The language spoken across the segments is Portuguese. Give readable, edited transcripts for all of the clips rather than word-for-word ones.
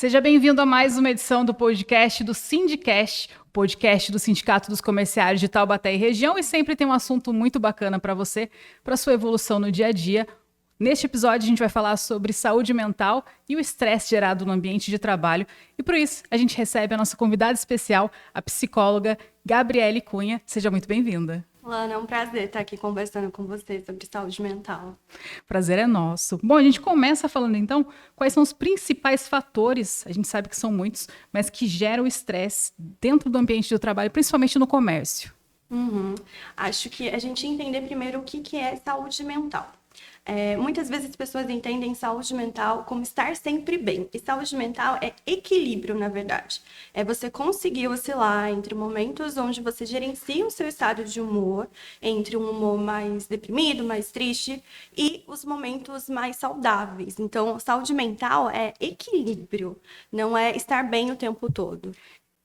Seja bem-vindo a mais uma edição do podcast do Sindicast, o podcast do Sindicato dos Comerciários de Taubaté e região, e sempre tem um assunto muito bacana para você, para sua evolução no dia a dia. Neste episódio, a gente vai falar sobre saúde mental e o estresse gerado no ambiente de trabalho. E por isso, a gente recebe a nossa convidada especial, a psicóloga Gabriele Cunha. Seja muito bem-vinda. Lana, é um prazer estar aqui conversando com você sobre saúde mental. Prazer é nosso. Bom, a gente começa falando então quais são os principais fatores, a gente sabe que são muitos, mas que geram estresse dentro do ambiente do trabalho, principalmente no comércio. Acho que a gente entender primeiro o que é saúde mental. Muitas vezes as pessoas entendem saúde mental como estar sempre bem. E saúde mental é equilíbrio, na verdade. É você conseguir oscilar entre momentos onde você gerencia o seu estado de humor, entre um humor mais deprimido, mais triste, e os momentos mais saudáveis. Então, saúde mental é equilíbrio, não é estar bem o tempo todo.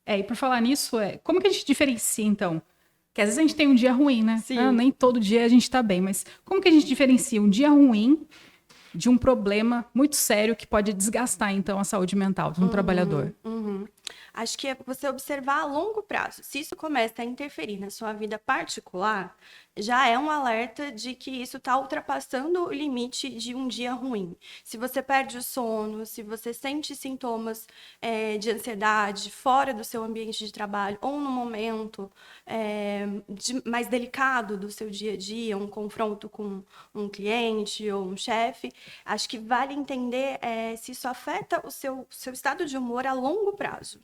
E por falar nisso, como que a gente diferencia então? Porque às vezes a gente tem um dia ruim, né? Sim. Nem todo dia a gente tá bem, mas como que a gente diferencia um dia ruim de um problema muito sério que pode desgastar, então, a saúde mental de um trabalhador? Acho que é você observar a longo prazo. Se isso começa a interferir na sua vida particular, já é um alerta de que isso está ultrapassando o limite de um dia ruim. Se você perde o sono, se você sente sintomas de ansiedade fora do seu ambiente de trabalho ou no momento mais delicado do seu dia a dia, um confronto com um cliente ou um chefe, acho que vale entender se isso afeta o seu estado de humor a longo prazo.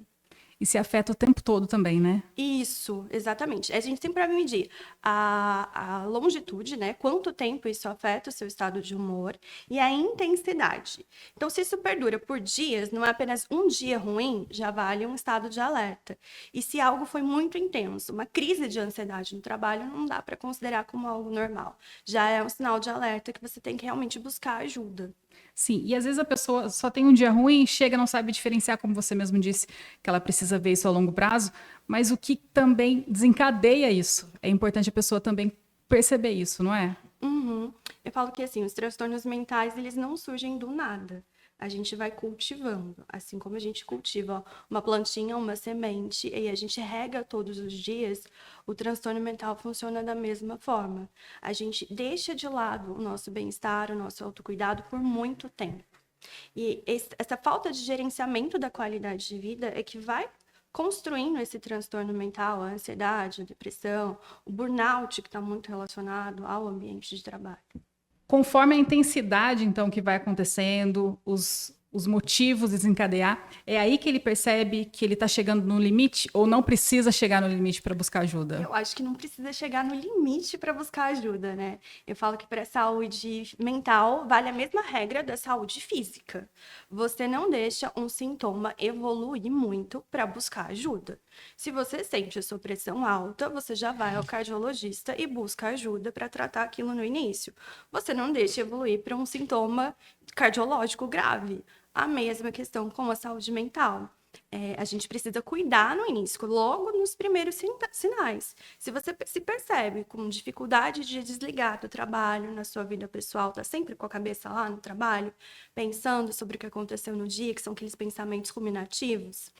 E se afeta o tempo todo também, né? Isso, exatamente. A gente sempre vai medir a longitude, né? Quanto tempo isso afeta o seu estado de humor e a intensidade. Então, se isso perdura por dias, não é apenas um dia ruim, já vale um estado de alerta. E se algo foi muito intenso, uma crise de ansiedade no trabalho, não dá para considerar como algo normal. Já é um sinal de alerta que você tem que realmente buscar ajuda. Sim, e às vezes a pessoa só tem um dia ruim, chega, não sabe diferenciar, como você mesmo disse, que ela precisa ver isso a longo prazo, mas o que também desencadeia isso? É importante a pessoa também perceber isso, não é? Eu falo que, assim, os transtornos mentais, eles não surgem do nada. A gente vai cultivando, assim como a gente cultiva uma plantinha, uma semente, e a gente rega todos os dias, o transtorno mental funciona da mesma forma. A gente deixa de lado o nosso bem-estar, o nosso autocuidado por muito tempo. E essa falta de gerenciamento da qualidade de vida é que vai construindo esse transtorno mental, a ansiedade, a depressão, o burnout, que está muito relacionado ao ambiente de trabalho. Conforme a intensidade, então, que vai acontecendo, os motivos de desencadear, é aí que ele percebe que ele está chegando no limite ou não precisa chegar no limite para buscar ajuda? Eu acho que não precisa chegar no limite para buscar ajuda, né? Eu falo que para a saúde mental vale a mesma regra da saúde física. Você não deixa um sintoma evoluir muito para buscar ajuda. Se você sente a sua pressão alta, você já vai ao cardiologista e busca ajuda para tratar aquilo no início. Você não deixa evoluir para um sintoma cardiológico grave. A mesma questão com a saúde mental. A gente precisa cuidar no início, logo nos primeiros sinais. Se você se percebe com dificuldade de desligar do trabalho, na sua vida pessoal, está sempre com a cabeça lá no trabalho, pensando sobre o que aconteceu no dia, que são aqueles pensamentos ruminativos.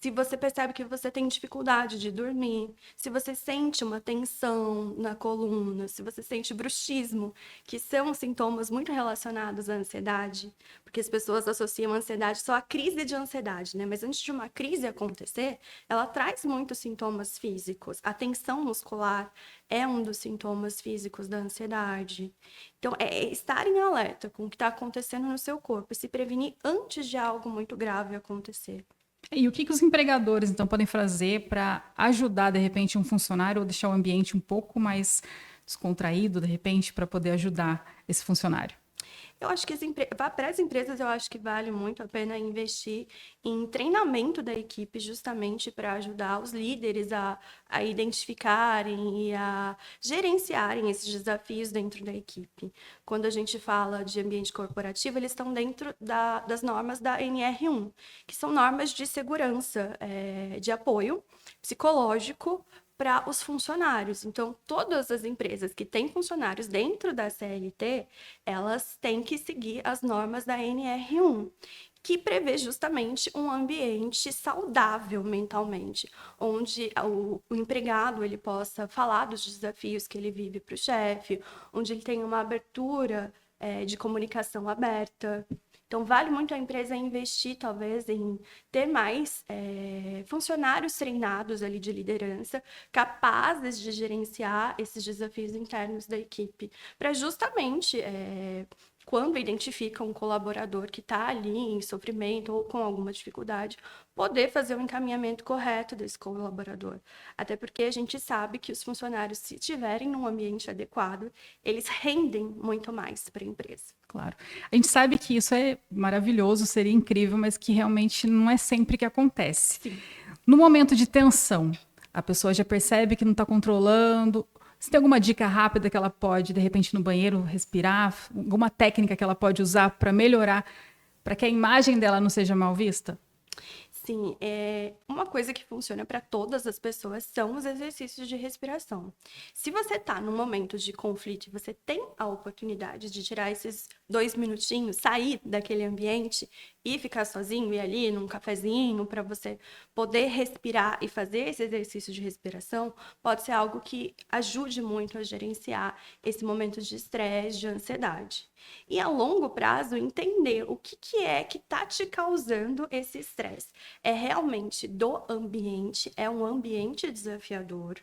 Se você percebe que você tem dificuldade de dormir, se você sente uma tensão na coluna, se você sente bruxismo, que são sintomas muito relacionados à ansiedade, porque as pessoas associam a ansiedade só à crise de ansiedade, né? Mas antes de uma crise acontecer, ela traz muitos sintomas físicos. A tensão muscular é um dos sintomas físicos da ansiedade. Então, é estar em alerta com o que está acontecendo no seu corpo e se prevenir antes de algo muito grave acontecer. E o que os empregadores, então, podem fazer para ajudar, de repente, um funcionário ou deixar o ambiente um pouco mais descontraído, de repente, para poder ajudar esse funcionário? Eu acho que para as empresas, eu acho que vale muito a pena investir em treinamento da equipe, justamente para ajudar os líderes a identificarem e a gerenciarem esses desafios dentro da equipe. Quando a gente fala de ambiente corporativo, eles estão dentro das normas da NR1, que são normas de segurança, de apoio psicológico para os funcionários. Então, todas as empresas que têm funcionários dentro da CLT, elas têm que seguir as normas da NR1. que prevê justamente um ambiente saudável mentalmente, onde o empregado ele possa falar dos desafios que ele vive para o chefe, onde ele tenha uma abertura de comunicação aberta. Então, vale muito a empresa investir, talvez, em ter mais funcionários treinados ali de liderança, capazes de gerenciar esses desafios internos da equipe, para justamente, quando identifica um colaborador que está ali em sofrimento ou com alguma dificuldade, poder fazer o encaminhamento correto desse colaborador. Até porque a gente sabe que os funcionários, se estiverem num ambiente adequado, eles rendem muito mais para a empresa. Claro. A gente sabe que isso é maravilhoso, seria incrível, mas que realmente não é sempre que acontece. Sim. No momento de tensão, a pessoa já percebe que não está controlando. Você tem alguma dica rápida que ela pode, de repente, no banheiro, respirar? Alguma técnica que ela pode usar para melhorar, para que a imagem dela não seja mal vista? Sim, uma coisa que funciona para todas as pessoas são os exercícios de respiração. Se você está num momento de conflito e você tem a oportunidade de tirar esses 2 minutinhos, sair daquele ambiente e ficar sozinho, e ali num cafezinho, para você poder respirar e fazer esse exercício de respiração, pode ser algo que ajude muito a gerenciar esse momento de estresse, de ansiedade. E a longo prazo, entender o que é que está te causando esse estresse. É realmente do ambiente, é um ambiente desafiador,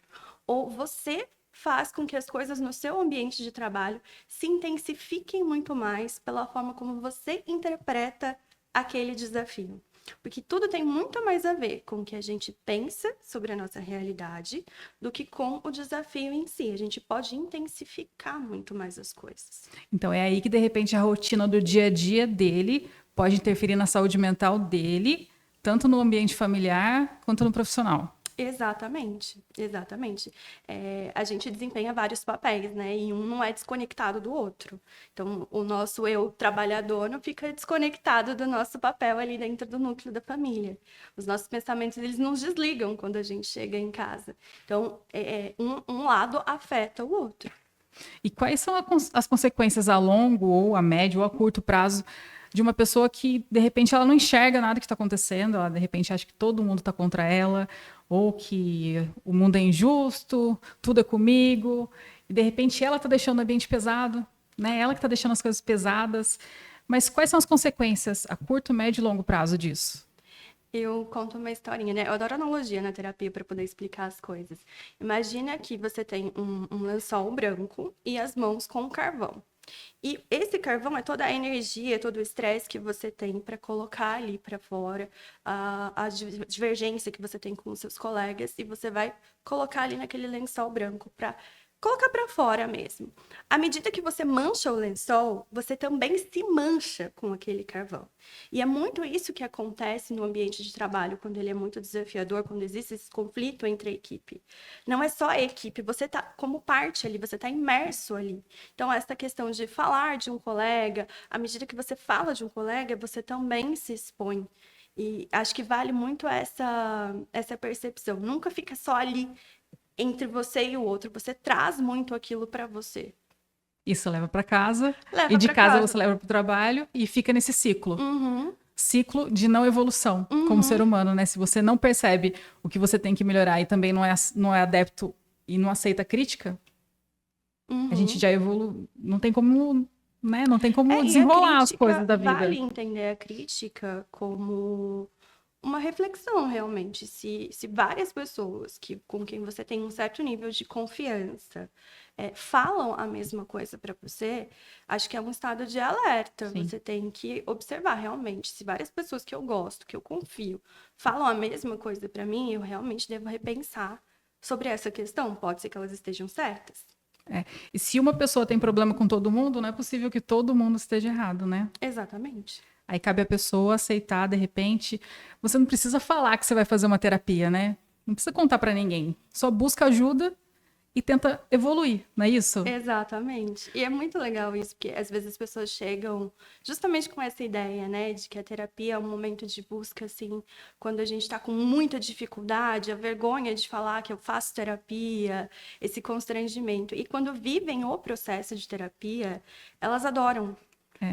ou você faz com que as coisas no seu ambiente de trabalho se intensifiquem muito mais pela forma como você interpreta aquele desafio. Porque tudo tem muito mais a ver com o que a gente pensa sobre a nossa realidade do que com o desafio em si. A gente pode intensificar muito mais as coisas. Então, é aí que, de repente, a rotina do dia a dia dele pode interferir na saúde mental dele, tanto no ambiente familiar quanto no profissional. Exatamente, exatamente. A gente desempenha vários papéis, né? E um não é desconectado do outro. Então, o nosso eu trabalhador não fica desconectado do nosso papel ali dentro do núcleo da família. Os nossos pensamentos, eles não desligam quando a gente chega em casa. Então, um lado afeta o outro. E quais são as consequências a longo, ou a médio, ou a curto prazo de uma pessoa que, de repente, ela não enxerga nada que está acontecendo, ela, de repente, acha que todo mundo está contra ela, ou que o mundo é injusto, tudo é comigo, e, de repente, ela está deixando o ambiente pesado, né? Ela que está deixando as coisas pesadas. Mas quais são as consequências a curto, médio e longo prazo disso? Eu conto uma historinha, né? Eu adoro analogia na terapia para poder explicar as coisas. Imagina que você tem um lençol branco e as mãos com carvão. E esse carvão é toda a energia, todo o estresse que você tem para colocar ali para fora, a divergência que você tem com os seus colegas, e você vai colocar ali naquele lençol branco para colocar para fora mesmo. À medida que você mancha o lençol, você também se mancha com aquele carvão. E é muito isso que acontece no ambiente de trabalho, quando ele é muito desafiador, quando existe esse conflito entre a equipe. Não é só a equipe, você está como parte ali, você está imerso ali. Então, essa questão de falar de um colega, à medida que você fala de um colega, você também se expõe. E acho que vale muito essa percepção. Nunca fica só ali entre você e o outro. Você traz muito aquilo para você. Isso leva para casa, Leva e de para casa casa. você leva para o trabalho, e fica nesse ciclo. Uhum, Ciclo de não evolução como ser humano, né? Se você não percebe o que você tem que melhorar e também não é adepto e não aceita crítica, a gente já evolui, não tem como, né? Não tem como e a desenrolar as crítica, coisas da vida. vale entender a crítica como uma reflexão, realmente. Se várias pessoas com quem você tem um certo nível de confiança falam a mesma coisa para você, acho que é um estado de alerta. Sim. Você tem que observar realmente. Se várias pessoas que eu gosto, que eu confio, falam a mesma coisa para mim, eu realmente devo repensar sobre essa questão. Pode ser que elas estejam certas. E se uma pessoa tem problema com todo mundo, não é possível que todo mundo esteja errado, né? Exatamente. Aí cabe a pessoa aceitar, de repente. Você não precisa falar que você vai fazer uma terapia, né? Não precisa contar para ninguém. Só busca ajuda e tenta evoluir, não é isso? Exatamente. E é muito legal isso, porque às vezes as pessoas chegam justamente com essa ideia, né, de que a terapia é um momento de busca, assim, quando a gente está com muita dificuldade, a vergonha de falar que eu faço terapia, esse constrangimento. E quando vivem o processo de terapia, elas adoram.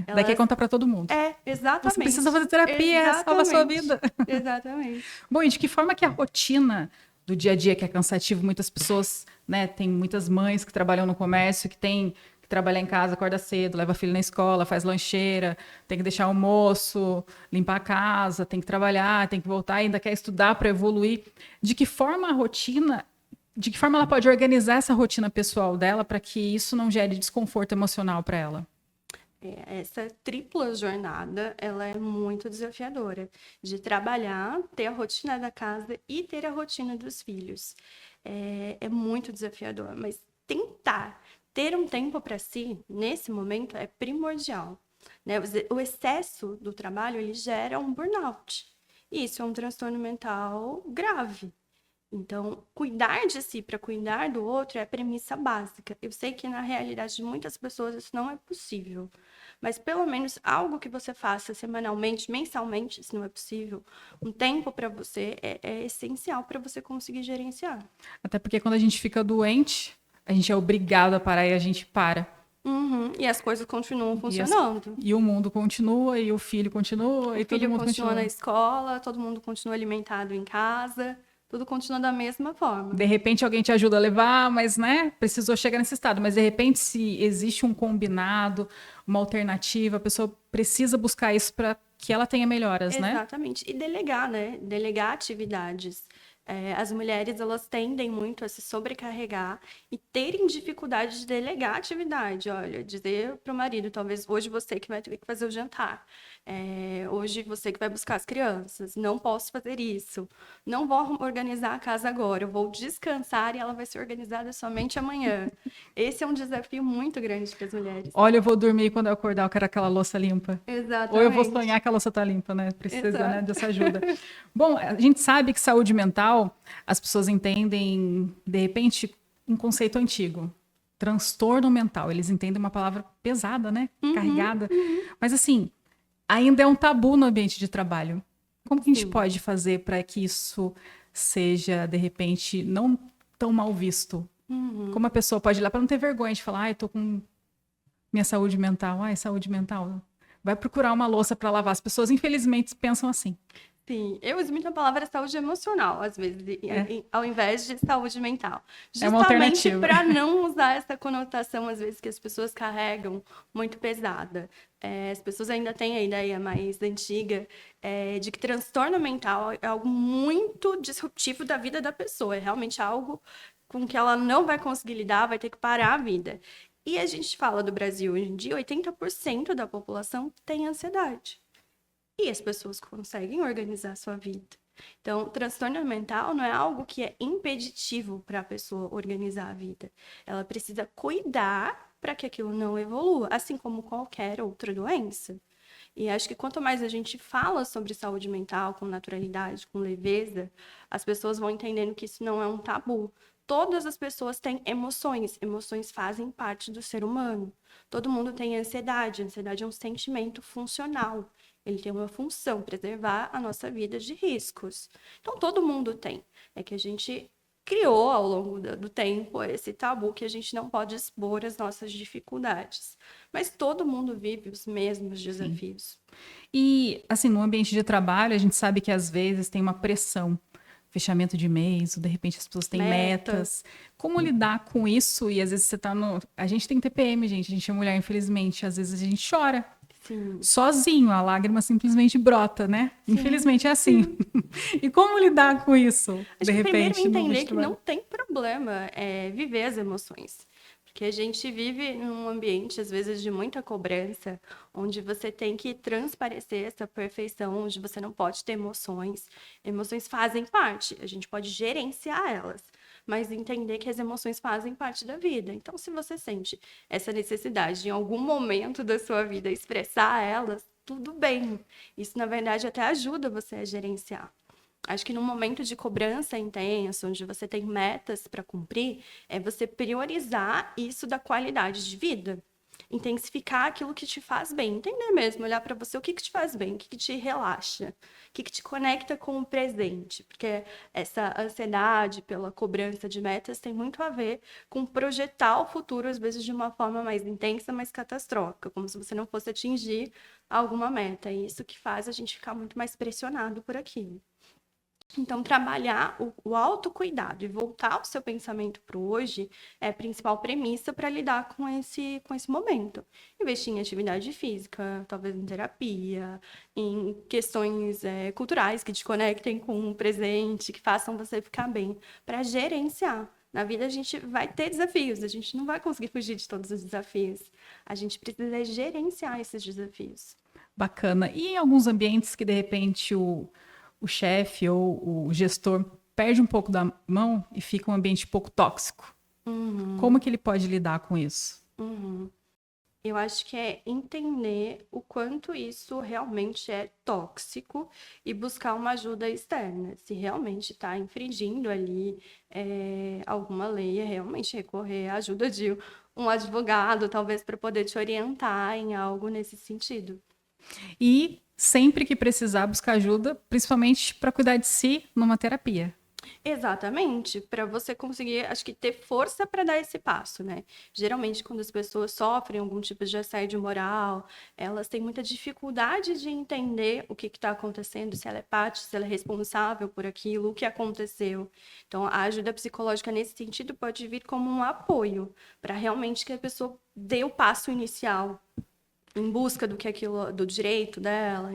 Daí quer contar para todo mundo. Exatamente. Você precisa fazer terapia, salva a sua vida. Exatamente. Bom, e de que forma que a rotina do dia a dia, que é cansativo, muitas pessoas, né, tem muitas mães que trabalham no comércio, que tem que trabalhar em casa, acorda cedo, leva filho na escola, faz lancheira, tem que deixar almoço, limpar a casa, tem que trabalhar, tem que voltar, ainda quer estudar para evoluir. De que forma ela pode organizar essa rotina pessoal dela para que isso não gere desconforto emocional para ela? Essa tripla jornada, ela é muito desafiadora, de trabalhar, ter a rotina da casa e ter a rotina dos filhos. É muito desafiador, mas tentar ter um tempo para si, nesse momento, é primordial, né? O excesso do trabalho, ele gera um burnout. E isso é um transtorno mental grave. Então, cuidar de si para cuidar do outro é a premissa básica. Eu sei que na realidade de muitas pessoas isso não é possível, mas pelo menos algo que você faça semanalmente, mensalmente, se não é possível, um tempo para você é essencial para você conseguir gerenciar. Até porque quando a gente fica doente, a gente é obrigado a parar e a gente para. E as coisas continuam funcionando. E o mundo continua, e o filho continua, e todo mundo continua na escola, todo mundo continua alimentado em casa. Tudo continua da mesma forma. De repente alguém te ajuda a levar, mas, né, precisou chegar nesse estado. Mas, de repente, se existe um combinado, uma alternativa, a pessoa precisa buscar isso para que ela tenha melhoras, né? Exatamente. E delegar, né? Delegar atividades. As mulheres, elas tendem muito a se sobrecarregar e terem dificuldade de delegar atividade. Olha, dizer para o marido, talvez hoje você que vai ter que fazer o jantar. Hoje você que vai buscar as crianças. Não posso fazer isso. Não vou organizar a casa agora. Eu vou descansar e ela vai ser organizada somente amanhã. Esse é um desafio muito grande para as mulheres. Olha, eu vou dormir quando eu acordar, eu quero aquela louça limpa. Exatamente. Ou eu vou sonhar que a louça tá limpa, né? Precisa, né, dessa ajuda. Bom, a gente sabe que saúde mental, as pessoas entendem, de repente, um conceito antigo. Transtorno mental. Eles entendem uma palavra pesada, né? Carregada. Mas, assim, ainda é um tabu no ambiente de trabalho. Como que a gente pode fazer para que isso seja, de repente, não tão mal visto? Como a pessoa pode ir lá para não ter vergonha de falar, eu tô com minha saúde mental. Saúde mental. Vai procurar uma louça para lavar. As pessoas, infelizmente, pensam assim. Sim, eu uso muito a palavra saúde emocional, às vezes, ao invés de saúde mental. Justamente para não usar essa conotação, às vezes, que as pessoas carregam muito pesada. As pessoas ainda têm a ideia mais antiga de que transtorno mental é algo muito disruptivo da vida da pessoa. É realmente algo com que ela não vai conseguir lidar, vai ter que parar a vida. E a gente fala do Brasil hoje em dia, 80% da população tem ansiedade. E as pessoas conseguem organizar a sua vida. Então, transtorno mental não é algo que é impeditivo para a pessoa organizar a vida. Ela precisa cuidar para que aquilo não evolua, assim como qualquer outra doença. E acho que quanto mais a gente fala sobre saúde mental com naturalidade, com leveza, as pessoas vão entendendo que isso não é um tabu. Todas as pessoas têm emoções. Emoções fazem parte do ser humano. Todo mundo tem ansiedade. A ansiedade é um sentimento funcional. Ele tem uma função, preservar a nossa vida de riscos. Então, todo mundo tem. É que a gente criou, ao longo do tempo, esse tabu que a gente não pode expor as nossas dificuldades. Mas todo mundo vive os mesmos desafios. Sim. E, assim, no ambiente de trabalho, a gente sabe que, às vezes, tem uma pressão. Fechamento de mês, ou de repente as pessoas têm metas. Como lidar com isso? E, às vezes, você tá no... A gente tem TPM, gente. A gente é mulher, infelizmente. Às vezes, a gente chora. Sim. Sozinho, a lágrima simplesmente brota, né? Sim. Infelizmente é assim. E como lidar com isso, de repente? Primeiro entender que não tem problema viver as emoções. Porque a gente vive num ambiente, às vezes, de muita cobrança, onde você tem que transparecer essa perfeição, onde você não pode ter emoções. Emoções fazem parte, a gente pode gerenciar elas, mas entender que as emoções fazem parte da vida. Então, se você sente essa necessidade de, em algum momento da sua vida, expressar elas, tudo bem. Isso, na verdade, até ajuda você a gerenciar. Acho que num momento de cobrança intensa, onde você tem metas para cumprir, é você priorizar isso da qualidade de vida. intensificar aquilo que te faz bem. Entender mesmo, olhar para você o que te faz bem, o que te relaxa, o que te conecta com o presente. Porque essa ansiedade pela cobrança de metas tem muito a ver com projetar o futuro, às vezes, de uma forma mais intensa, mais catastrófica, como se você não fosse atingir alguma meta. E isso que faz a gente ficar muito mais pressionado por aquilo. Então, trabalhar o autocuidado e voltar o seu pensamento para o hoje é a principal premissa para lidar com esse momento. Investir em atividade física, talvez em terapia, em questões culturais que te conectem com o presente, que façam você ficar bem, para gerenciar. Na vida a gente vai ter desafios, a gente não vai conseguir fugir de todos os desafios. A gente precisa gerenciar esses desafios. Bacana. E em alguns ambientes que, de repente, o chefe ou o gestor perde um pouco da mão e fica um ambiente pouco tóxico. Como que ele pode lidar com isso? Eu acho que é entender o quanto isso realmente é tóxico e buscar uma ajuda externa. Se realmente está infringindo ali alguma lei, é realmente recorrer à ajuda de um advogado, talvez para poder te orientar em algo nesse sentido. E sempre que precisar buscar ajuda, principalmente para cuidar de si numa terapia. Exatamente, para você conseguir, acho que ter força para dar esse passo, né? Geralmente, quando as pessoas sofrem algum tipo de assédio moral, elas têm muita dificuldade de entender o que está acontecendo, se ela é parte, se ela é responsável por aquilo, o que aconteceu. Então, a ajuda psicológica nesse sentido pode vir como um apoio para realmente que a pessoa dê o passo inicial em busca do direito dela.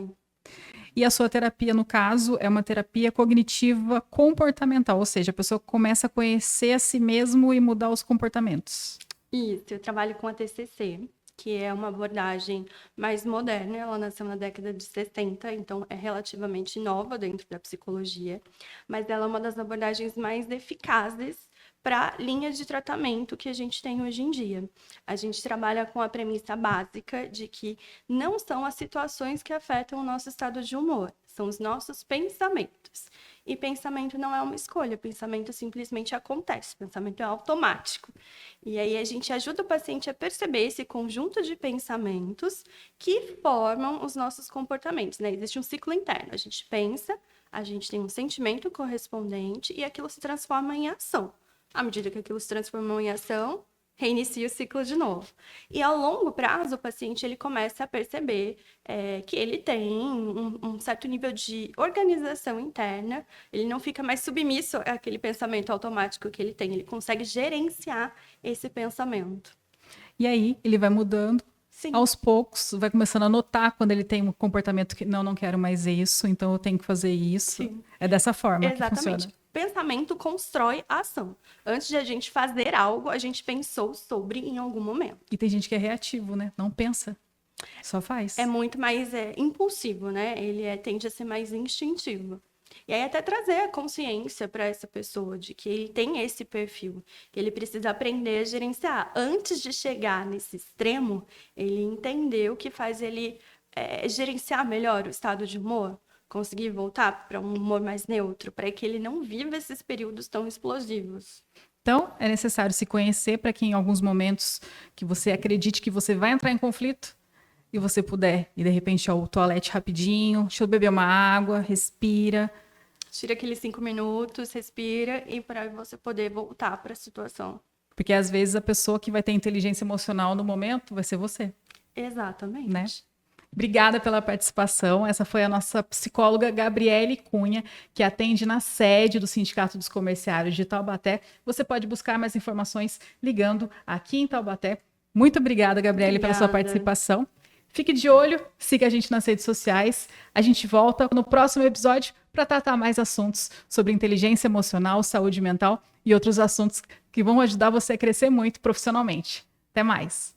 E a sua terapia, no caso, é uma terapia cognitiva comportamental, ou seja, a pessoa começa a conhecer a si mesmo e mudar os comportamentos. Isso, eu trabalho com a TCC, que é uma abordagem mais moderna, ela nasceu na década de 60, então é relativamente nova dentro da psicologia, mas ela é uma das abordagens mais eficazes para linhas de tratamento que a gente tem hoje em dia. A gente trabalha com a premissa básica de que não são as situações que afetam o nosso estado de humor, são os nossos pensamentos. E pensamento não é uma escolha, pensamento simplesmente acontece, pensamento é automático. E aí a gente ajuda o paciente a perceber esse conjunto de pensamentos que formam os nossos comportamentos, né? Existe um ciclo interno, a gente pensa, a gente tem um sentimento correspondente e aquilo se transforma em ação. À medida que aquilo se transformou em ação, reinicia o ciclo de novo. E ao longo prazo, o paciente ele começa a perceber que ele tem um certo nível de organização interna, ele não fica mais submisso àquele pensamento automático que ele tem, ele consegue gerenciar esse pensamento. E aí, ele vai mudando. Sim. Aos poucos, vai começando a notar quando ele tem um comportamento que não quero mais isso, então eu tenho que fazer isso. Sim. É dessa forma que funciona. Pensamento constrói a ação. Antes de a gente fazer algo, a gente pensou sobre em algum momento. E tem gente que é reativo, né? Não pensa, só faz. É muito mais impulsivo, né? Ele tende a ser mais instintivo. E aí até trazer a consciência para essa pessoa de que ele tem esse perfil, que ele precisa aprender a gerenciar. Antes de chegar nesse extremo, ele entender o que faz ele gerenciar melhor o estado de humor, conseguir voltar para um humor mais neutro, para que ele não viva esses períodos tão explosivos. Então, é necessário se conhecer para que em alguns momentos que você acredite que você vai entrar em conflito e você puder ir de repente ao toalete rapidinho, deixa eu beber uma água, respira. Tira aqueles 5 minutos, respira e para você poder voltar para a situação. Porque às vezes a pessoa que vai ter inteligência emocional no momento vai ser você. Exatamente. Né? Obrigada pela participação. Essa foi a nossa psicóloga Gabriele Cunha, que atende na sede do Sindicato dos Comerciários de Taubaté. Você pode buscar mais informações ligando aqui em Taubaté. Muito obrigada, Gabriele, pela sua participação. Fique de olho, siga a gente nas redes sociais. A gente volta no próximo episódio para tratar mais assuntos sobre inteligência emocional, saúde mental e outros assuntos que vão ajudar você a crescer muito profissionalmente. Até mais!